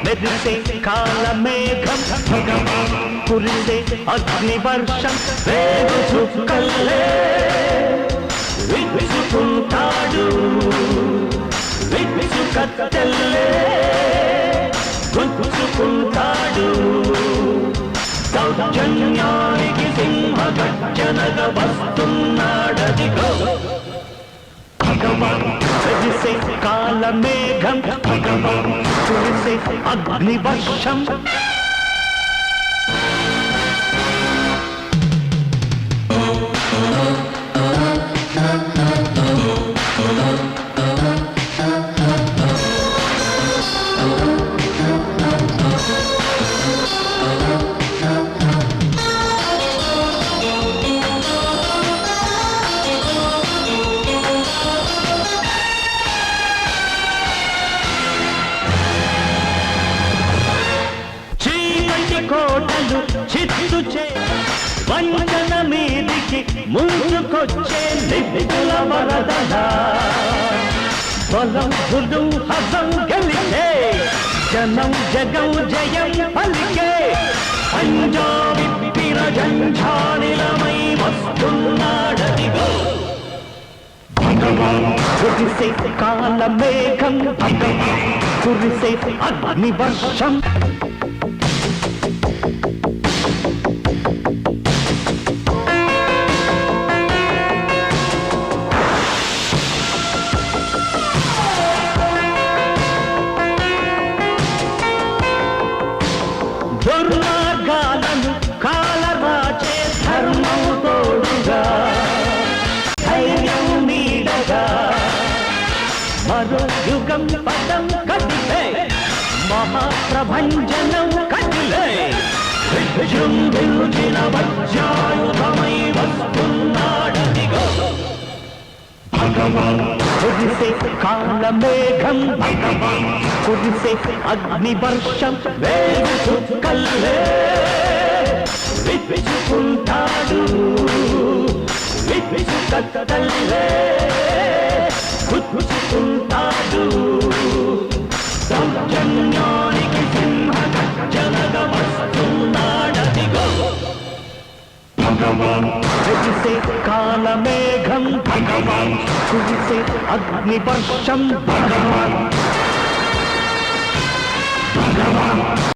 మెరిసే కాలమేఘం కురిసే అగ్నివర్షం రేగు చుక్కల్లే విసుకుంటాడు విసుకత్తెల్లే గుచ్చుకుంటాడు దౌర్జన్యానికి సింహ గర్జనగ వస్తున్నాడదిగో భగవాన్ మెరిసే కాలమేఘం భగవాన్ కురిసే అగ్నివర్షం కోటలు చిత్తు చే వంచన మీదికి ముంచుకొచ్చే నిప్పుల వరదల బలం బుడు హసం గెలిచే జనం జగం జయం పలికే పంజాబి పిరజంఝానిలమై వస్తున్నాడదిగో భగవాన్ కురిసే కాలమేఘం భగవాన్ కురిసే అగ్నివర్షం దుర్మార్గాలను కాలరాచే ధర్మం తోడుగా ధైర్యం నీడగా మరో యుగం పదం కదిలే మహాప్రభంజనం కదిలే విజృంభించిన వజ్రాయుధమై వస్తున్నాడదిగో భగవాన్ కురిసే కాలమేఘం భగవాన్ కురిసే అగ్నివర్షం వేగు చుక్కల్లే విసుకుంటాడు విసుకత్తల్లే గుచ్చుకుంటాడు దౌర్జన్యానికి సింహ గర్జనగ వస్తున్నాడదిగో భగవాన్ కురిసే కాలమేఘం భగవాన్ కురిసే అగ్నివర్షం భగవాన్